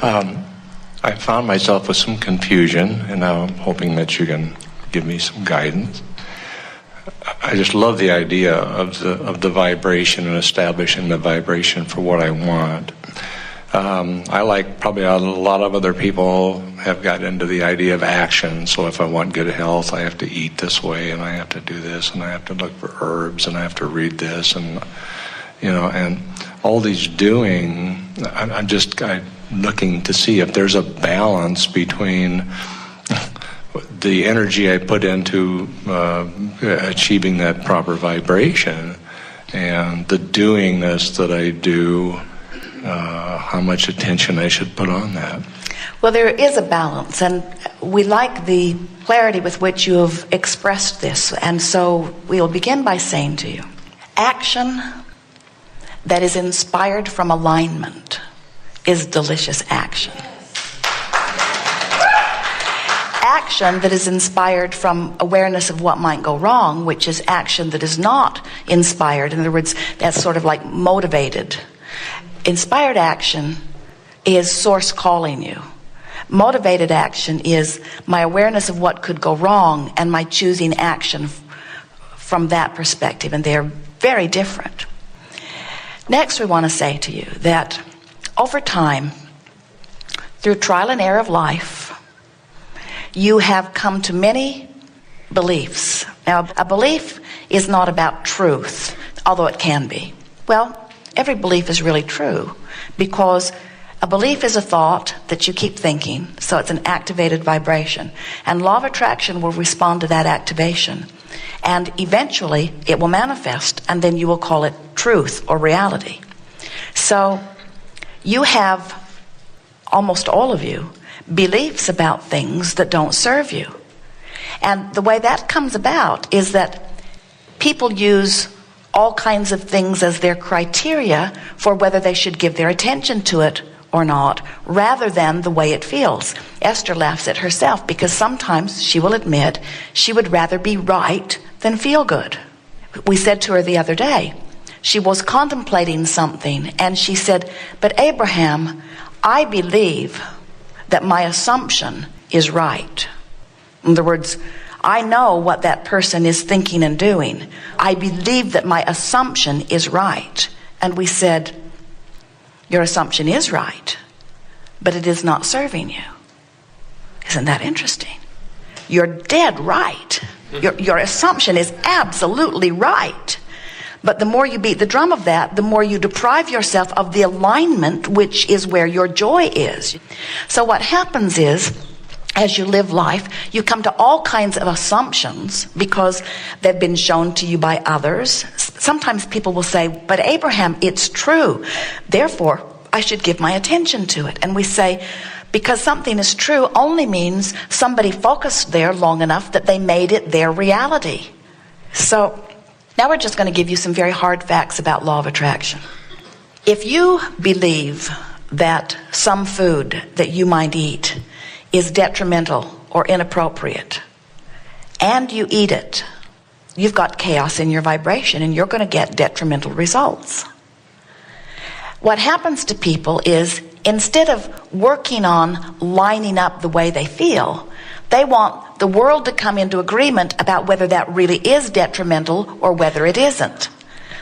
I found myself with some confusion, and now I'm hoping that you can give me some guidance. I just love the idea of the vibration and establishing the vibration for what I want. I, like probably a lot of other people, have got into the idea of action. So if I want good health, I have to eat this way, and I have to do this, and I have to look for herbs, and I have to read this, and and all these doing. I'm looking to see if there's a balance between the energy I put into achieving that proper vibration and the doingness that I do, how much attention I should put on that. Well, there is a balance, and we like the clarity with which you have expressed this. And so we'll begin by saying to you, action that is inspired from alignment is delicious action. Action that is inspired from awareness of what might go wrong, which is action that is not inspired. In other words, that's sort of like motivated. Inspired action is source calling you. Motivated action is my awareness of what could go wrong and my choosing action from that perspective, and they're very different. Next, we want to say to you that over time, through trial and error of life, you have come to many beliefs. Now, a belief is not about truth, although it can be. Well, every belief is really true, because a belief is a thought that you keep thinking, so it's an activated vibration. And law of attraction will respond to that activation. And eventually, it will manifest, and then you will call it truth or reality. So, you have, almost all of you, beliefs about things that don't serve you. And the way that comes about is that people use all kinds of things as their criteria for whether they should give their attention to it or not, rather than the way it feels. Esther laughs at herself because sometimes she will admit she would rather be right than feel good. We said to her the other day, she was contemplating something, and she said, "But Abraham, I believe that my assumption is right." In other words, I know what that person is thinking and doing. I believe that my assumption is right. And we said, your assumption is right, but it is not serving you. Isn't that interesting? You're dead right. Your assumption is absolutely right. But the more you beat the drum of that, the more you deprive yourself of the alignment, which is where your joy is. So what happens is, as you live life, you come to all kinds of assumptions because they've been shown to you by others. Sometimes people will say, "But Abraham, it's true. Therefore, I should give my attention to it." And we say, because something is true only means somebody focused there long enough that they made it their reality. So now we're just going to give you some very hard facts about law of attraction. If you believe that some food that you might eat is detrimental or inappropriate, and you eat it, you've got chaos in your vibration, and you're going to get detrimental results. What happens to people is, instead of working on lining up the way they feel, they want the world to come into agreement about whether that really is detrimental or whether it isn't.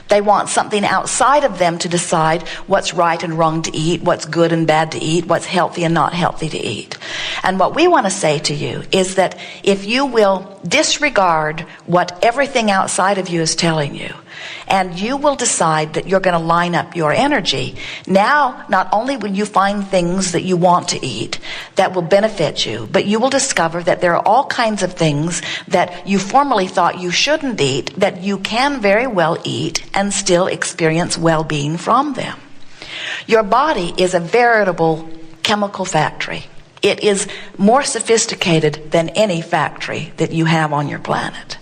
They want something outside of them to decide what's right and wrong to eat, what's good and bad to eat, what's healthy and not healthy to eat. And what we want to say to you is that if you will disregard what everything outside of you is telling you, and you will decide that you're going to line up your energy, now not only will you find things that you want to eat that will benefit you, but you will discover that there are all kinds of things that you formerly thought you shouldn't eat that you can very well eat and still experience well-being from them. Your body is a veritable chemical factory. It is more sophisticated than any factory that you have on your planet.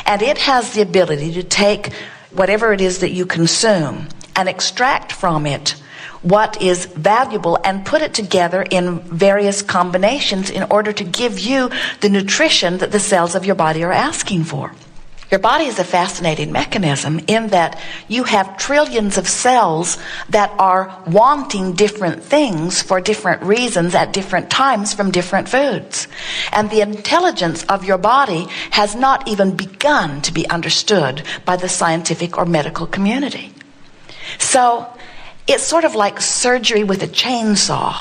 And it has the ability to take whatever it is that you consume and extract from it what is valuable and put it together in various combinations in order to give you the nutrition that the cells of your body are asking for. Your body is a fascinating mechanism in that you have trillions of cells that are wanting different things for different reasons at different times from different foods. And the intelligence of your body has not even begun to be understood by the scientific or medical community. So it's sort of like surgery with a chainsaw,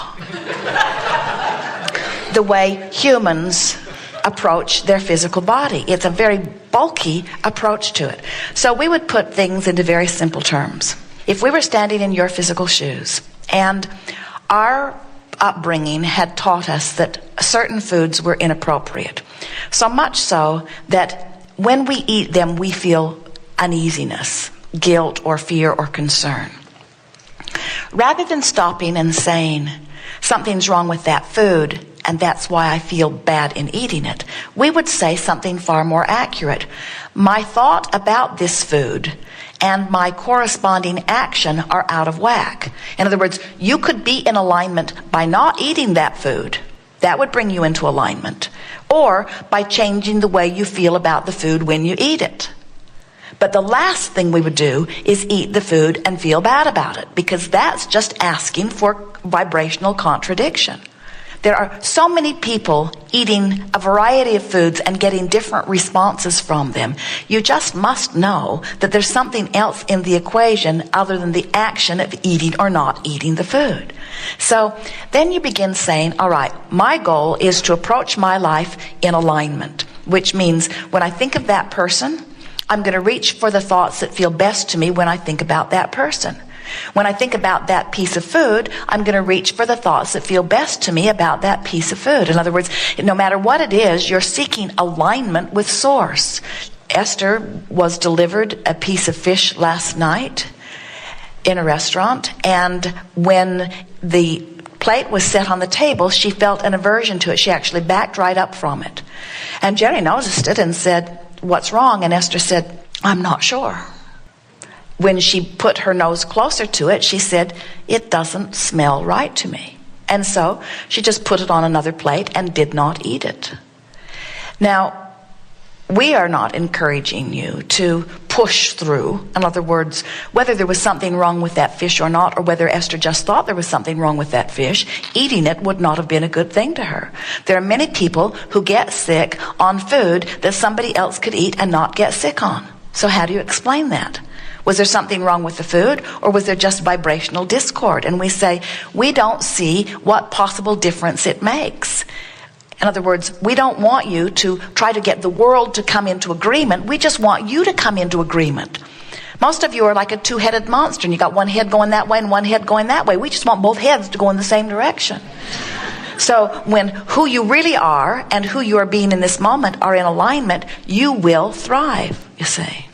the way humans approach their physical body. It's a very bulky approach to it. So we would put things into very simple terms. If we were standing in your physical shoes and our upbringing had taught us that certain foods were inappropriate, so much so that when we eat them we feel uneasiness, guilt or fear or concern. Rather than stopping and saying, something's wrong with that food, and that's why I feel bad in eating it, we would say something far more accurate. My thought about this food and my corresponding action are out of whack. In other words, you could be in alignment by not eating that food. That would bring you into alignment. Or by changing the way you feel about the food when you eat it. But the last thing we would do is eat the food and feel bad about it, because that's just asking for vibrational contradiction. There are so many people eating a variety of foods and getting different responses from them. You just must know that there's something else in the equation other than the action of eating or not eating the food. So then you begin saying, all right, my goal is to approach my life in alignment, which means when I think of that person, I'm going to reach for the thoughts that feel best to me when I think about that person. When I think about that piece of food, I'm going to reach for the thoughts that feel best to me about that piece of food. In other words, no matter what it is, you're seeking alignment with Source. Esther was delivered a piece of fish last night in a restaurant, and when the plate was set on the table, she felt an aversion to it. She actually backed right up from it. And Jerry noticed it and said, "What's wrong?" And Esther said, "I'm not sure." When she put her nose closer to it, she said, "It doesn't smell right to me." And so she just put it on another plate and did not eat it. Now, we are not encouraging you to push through. In other words, whether there was something wrong with that fish or not, or whether Esther just thought there was something wrong with that fish, eating it would not have been a good thing to her. There are many people who get sick on food that somebody else could eat and not get sick on. So how do you explain that? Was there something wrong with the food, or was there just vibrational discord? And we say, we don't see what possible difference it makes. In other words, we don't want you to try to get the world to come into agreement. We just want you to come into agreement. Most of you are like a two-headed monster, and you got one head going that way and one head going that way. We just want both heads to go in the same direction. So when who you really are and who you are being in this moment are in alignment, you will thrive, you see.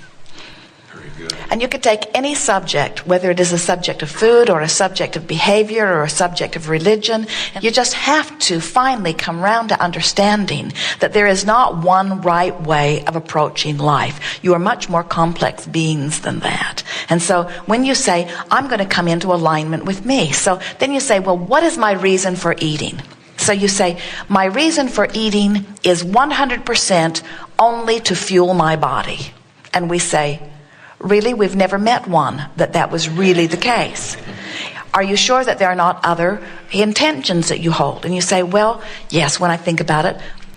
And you could take any subject, whether it is a subject of food or a subject of behavior or a subject of religion. You just have to finally come round to understanding that there is not one right way of approaching life. You are much more complex beings than that. And so when you say, I'm going to come into alignment with me. So then you say, well, what is my reason for eating? So you say, my reason for eating is 100% only to fuel my body. And we say, really, we've never met one that was really the case. Are you sure that there are not other intentions that you hold? And you say, well, yes, when I think about it,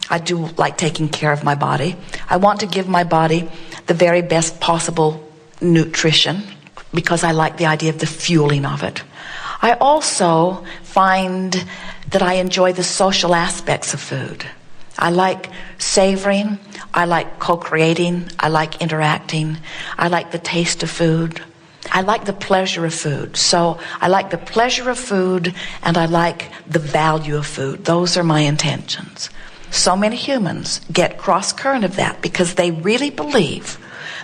I do like taking care of my body. I want to give my body the very best possible nutrition because I like the idea of the fueling of it. I also find that I enjoy the social aspects of food. I like savoring, I like co-creating, I like interacting, I like the taste of food, I like the pleasure of food. So I like the pleasure of food and I like the value of food. Those are my intentions. So many humans get cross-current of that because they really believe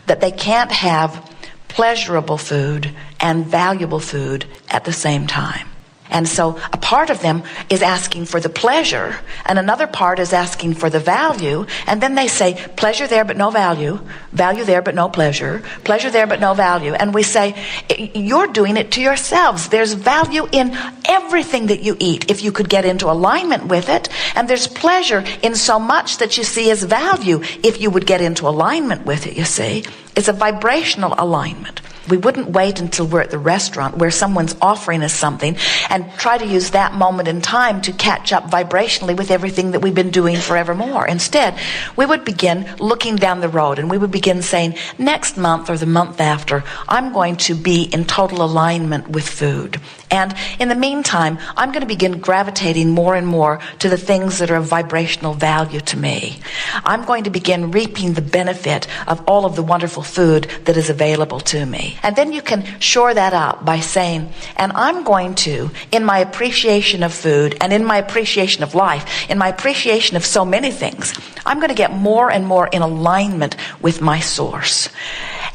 that they can't have pleasurable food and valuable food at the same time. And so a part of them is asking for the pleasure, and another part is asking for the value, and then they say, pleasure there but no value, value there but no pleasure, pleasure there but no value. And we say, you're doing it to yourselves. There's value in everything that you eat if you could get into alignment with it, and there's pleasure in so much that you see as value if you would get into alignment with it, you see. It's a vibrational alignment. We wouldn't wait until we're at the restaurant where someone's offering us something and try to use that moment in time to catch up vibrationally with everything that we've been doing forevermore. Instead, we would begin looking down the road, and we would begin saying, next month or the month after, I'm going to be in total alignment with food. And in the meantime, I'm going to begin gravitating more and more to the things that are of vibrational value to me. I'm going to begin reaping the benefit of all of the wonderful food that is available to me. And then you can shore that up by saying, and I'm going to, in my appreciation of food and in my appreciation of life, in my appreciation of so many things, I'm going to get more and more in alignment with my source.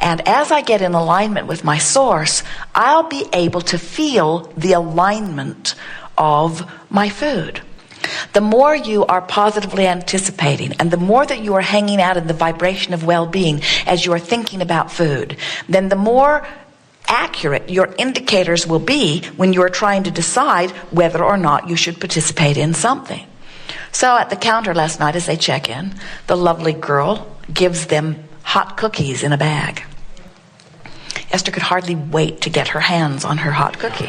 And as I get in alignment with my source, I'll be able to feel the alignment of my food. The more you are positively anticipating, and the more that you are hanging out in the vibration of well-being as you are thinking about food, then the more accurate your indicators will be when you are trying to decide whether or not you should participate in something. So at the counter last night as they check in, the lovely girl gives them hot cookies in a bag. Esther could hardly wait to get her hands on her hot cookie.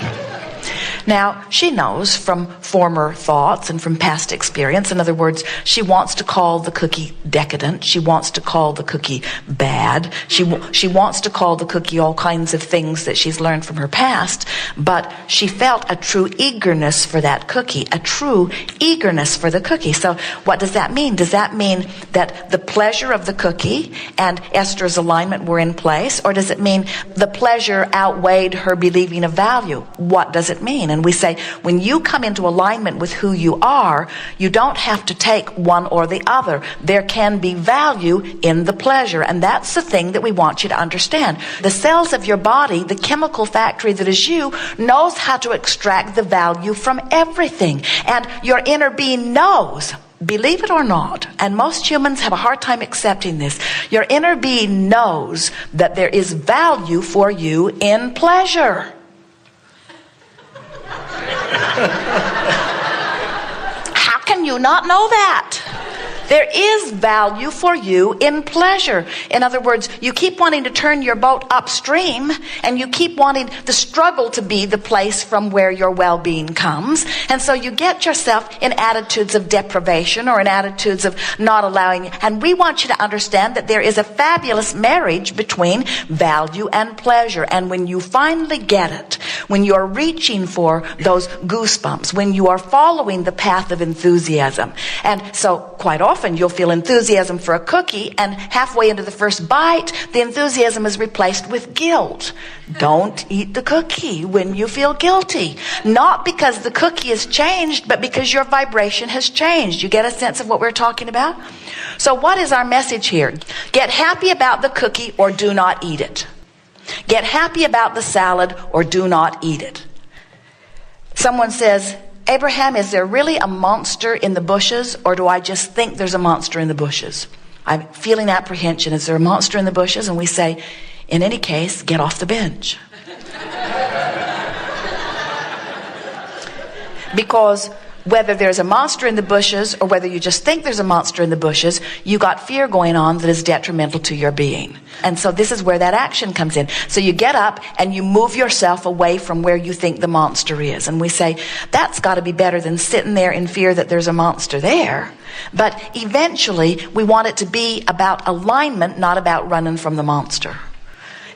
Now, she knows from former thoughts and from past experience, in other words, she wants to call the cookie decadent, she wants to call the cookie bad, she wants to call the cookie all kinds of things that she's learned from her past, but she felt a true eagerness for that cookie, a true eagerness for the cookie. So what does that mean? Does that mean that the pleasure of the cookie and Esther's alignment were in place, or does it mean the pleasure outweighed her believing of value? What does it mean? And we say, when you come into alignment with who you are, you don't have to take one or the other. There can be value in the pleasure. And that's the thing that we want you to understand. The cells of your body, the chemical factory that is you, knows how to extract the value from everything. And your inner being knows, believe it or not, and most humans have a hard time accepting this, your inner being knows that there is value for you in pleasure. How can you not know that? There is value for you in pleasure. In other words, you keep wanting to turn your boat upstream, and you keep wanting the struggle to be the place from where your well-being comes. And so you get yourself in attitudes of deprivation or in attitudes of not allowing. And we want you to understand that there is a fabulous marriage between value and pleasure. And when you finally get it, when you're reaching for those goosebumps, when you are following the path of enthusiasm, and so quite often you'll feel enthusiasm for a cookie, and halfway into the first bite, the enthusiasm is replaced with guilt. Don't eat the cookie when you feel guilty. Not because the cookie has changed, but because your vibration has changed. You get a sense of what we're talking about? So what is our message here? Get happy about the cookie or do not eat it. Get happy about the salad or do not eat it. Someone says, Abraham, is there really a monster in the bushes, or do I just think there's a monster in the bushes? I'm feeling apprehension. Is there a monster in the bushes? And we say, in any case, get off the bench. Because whether there's a monster in the bushes or whether you just think there's a monster in the bushes, you got fear going on that is detrimental to your being. And so this is where that action comes in. So you get up and you move yourself away from where you think the monster is. And we say, that's got to be better than sitting there in fear that there's a monster there. But eventually, we want it to be about alignment, not about running from the monster.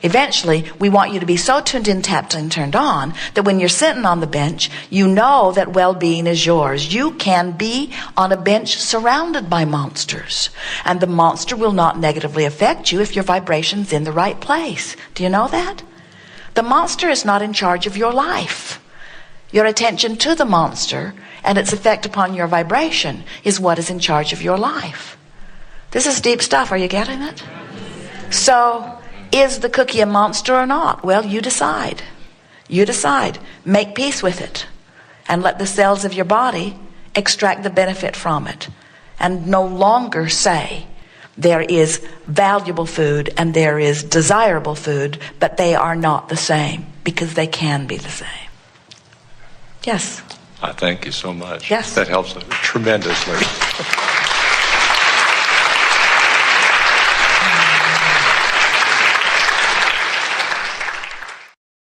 Eventually, we want you to be so tuned in, tapped and turned on that when you're sitting on the bench, you know that well-being is yours. You can be on a bench surrounded by monsters, and the monster will not negatively affect you if your vibration's in the right place. Do you know that? The monster is not in charge of your life. Your attention to the monster and its effect upon your vibration is what is in charge of your life. This is deep stuff. Are you getting it? So, is the cookie a monster or not? Well, you decide. You decide. Make peace with it. and let the cells of your body extract the benefit from it, and no longer say there is valuable food and there is desirable food, but they are not the same, because they can be the same. Yes? I thank you so much. Yes. That helps tremendously.